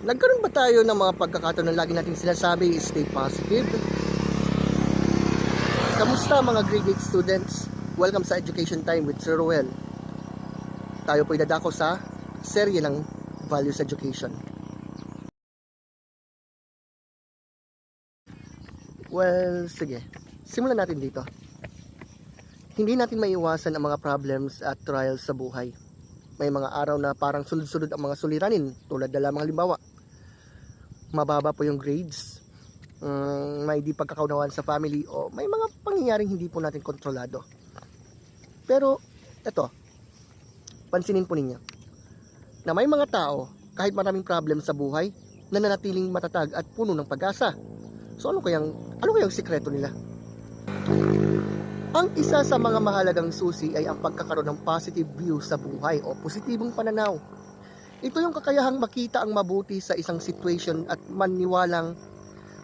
Nagkaroon ba tayo ng mga pagkakataon na lagi natin sinasabi, stay positive? Kamusta mga grade 8 students? Welcome sa Education Time with Sir Ruel. Tayo po'y dadako sa serye ng Values Education. Well, sige. Simulan natin dito. Hindi natin maiiwasan ang mga problems at trials sa buhay. May mga araw na parang sunod-sunod ang mga suliranin, tulad na lamang halimbawa. Mababa po yung grades, may di pagkakaunawaan sa family, o may mga pangyayaring hindi po natin kontrolado. Pero, eto, pansinin po ninyo, na may mga tao, kahit maraming problem sa buhay, nananatiling matatag at puno ng pag-asa. So ano kayang sikreto nila? Ang isa sa mga mahalagang susi ay ang pagkakaroon ng positive view sa buhay o positibong pananaw. Ito yung kakayahang makita ang mabuti sa isang situation at maniwalang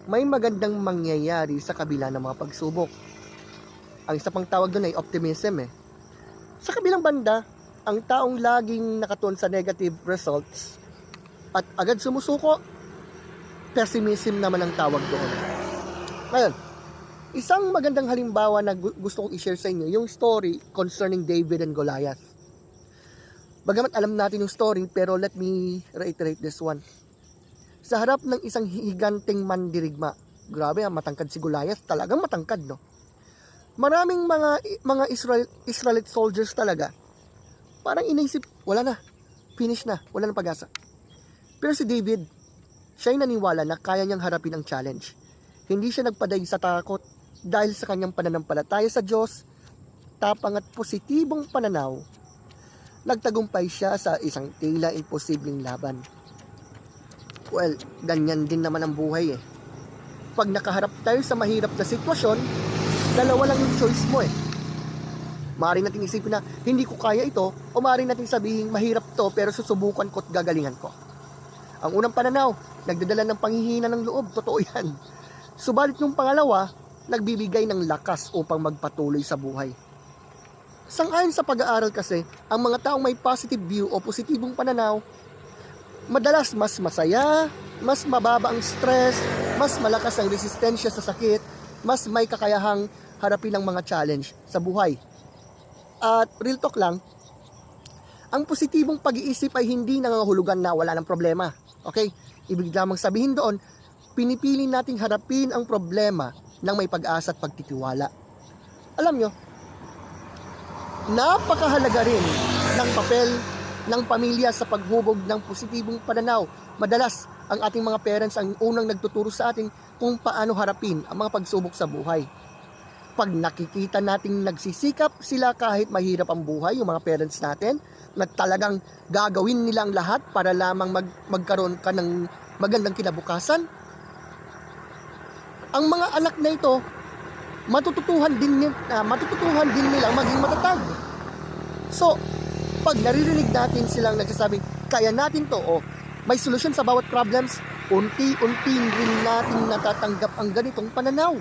may magandang mangyayari sa kabila ng mga pagsubok. Ang isa pang tawag doon ay optimism . Sa kabilang banda, ang taong laging nakatuon sa negative results at agad sumusuko, pessimism naman ang tawag doon. Ngayon, isang magandang halimbawa na gusto kong i-share sa inyo, yung story concerning David and Goliath. Bagamat alam natin yung story, pero let me reiterate this one. Sa harap ng isang higanting mandirigma, grabe, matangkad si Goliath, talagang matangkad, no? Maraming mga Israelite soldiers talaga, parang inisip, wala na, finish na, wala na pag-asa. Pero si David, siya'y naniwala na kaya niyang harapin ang challenge. Hindi siya nagpaday sa takot dahil sa kanyang pananampalataya sa Diyos, tapang at positibong pananaw. Nagtagumpay siya sa isang tila imposibleng laban. Well, ganyan din naman ang buhay . Pag nakaharap tayo sa mahirap na sitwasyon, dalawa lang yung choice mo . Maaari nating isipin na hindi ko kaya ito, o maaari nating sabihin mahirap to pero susubukan ko at gagalingan ko. Ang unang pananaw, nagdadala ng panghihina ng loob, totoo yan. Subalit yung pangalawa, nagbibigay ng lakas upang magpatuloy sa buhay. Sang-ayon sa pag-aaral kasi, ang mga taong may positive view o positibong pananaw, madalas mas masaya, mas mababa ang stress, mas malakas ang resistensya sa sakit, mas may kakayahang harapin ang mga challenge sa buhay. At real talk lang, ang positibong pag-iisip ay hindi nangangahulugan na wala ng problema. Okay? Ibig lamang sabihin doon, pinipili nating harapin ang problema ng may pag-asa at pagtitiwala. Alam nyo, napakahalaga rin ng papel ng pamilya sa paghubog ng positibong pananaw. Madalas, ang ating mga parents ang unang nagtuturo sa atin kung paano harapin ang mga pagsubok sa buhay. Pag nakikita nating nagsisikap sila kahit mahirap ang buhay, yung mga parents natin, na talagang gagawin nilang lahat para lamang magkaroon ka ng magandang kinabukasan, ang mga anak na ito, matututuhan din nilang maging matatag. So, pag naririnig natin silang nagsasabing, kaya natin to, o may solusyon sa bawat problems, unti-unti rin natin natatanggap ang ganitong pananaw.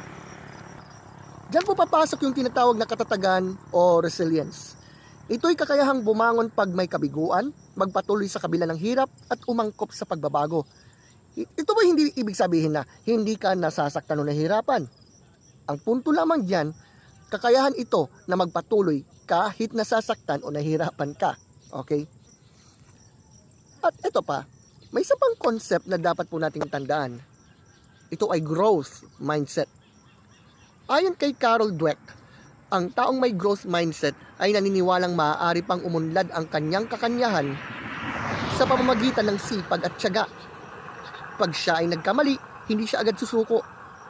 Diyan po papasok yung tinatawag na katatagan o resilience. Ito'y kakayahang bumangon pag may kabiguan, magpatuloy sa kabila ng hirap at umangkop sa pagbabago. Ito ba hindi ibig sabihin na hindi ka nasasaktan o nahihirapan? Ang punto lamang diyan, kakayahan ito na magpatuloy kahit nasasaktan o nahihirapan ka. Okay? At ito pa, may isa pang concept na dapat po nating tandaan. Ito ay growth mindset. Ayon kay Carol Dweck, ang taong may growth mindset ay naniniwalang maaari pang umunlad ang kanyang kakanyahan sa pamamagitan ng sipag at tiyaga. Pag siya ay nagkamali, hindi siya agad susuko.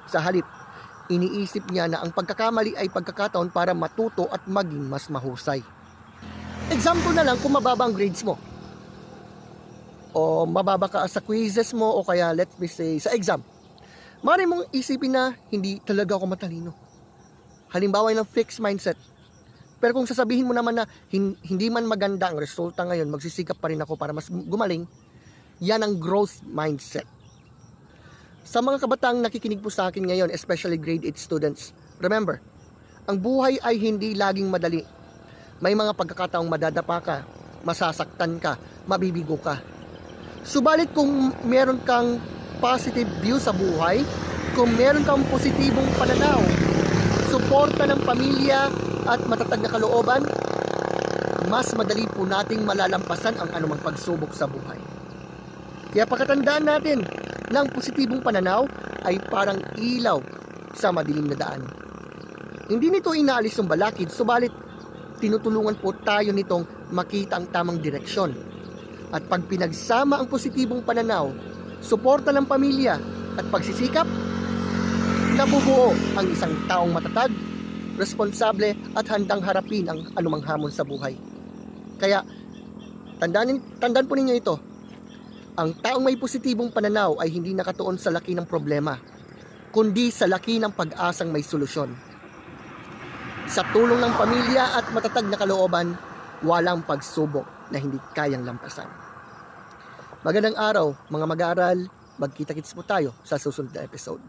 Sa halip, iniisip niya na ang pagkakamali ay pagkakataon para matuto at maging mas mahusay. Example na lang kung mababa ang grades mo, o mababa ka sa quizzes mo, o kaya let me say sa exam. Maaari mong isipin na hindi talaga ako matalino. Halimbawa ng fixed mindset. Pero kung sasabihin mo naman na hindi man maganda ang resulta ngayon, magsisikap pa rin ako para mas gumaling, yan ang growth mindset. Sa mga kabataang nakikinig po sa akin ngayon, especially grade 8 students, remember, ang buhay ay hindi laging madali. May mga pagkakataong madadapa ka, masasaktan ka, mabibigo ka. Subalit kung meron kang positive view sa buhay, kung meron kang positibong pananaw, suporta ng pamilya at matatag na kalooban, mas madali po nating malalampasan ang anumang pagsubok sa buhay. Kaya pakatandaan natin na ang positibong pananaw ay parang ilaw sa madilim na daan. Hindi nito inaalis yung balakid, subalit tinutulungan po tayo nitong makita ang tamang direksyon. At pag pinagsama ang positibong pananaw, suporta ng pamilya at pagsisikap, nabubuo ang isang taong matatag, responsable at handang harapin ang anumang hamon sa buhay. Kaya tandaan po ninyo ito. Ang taong may positibong pananaw ay hindi nakatuon sa laki ng problema, kundi sa laki ng pag-asang may solusyon. Sa tulong ng pamilya at matatag na kalooban, walang pagsubok na hindi kayang lampasan. Magandang araw mga mag-aaral, magkita-kits po tayo sa susunod na episode.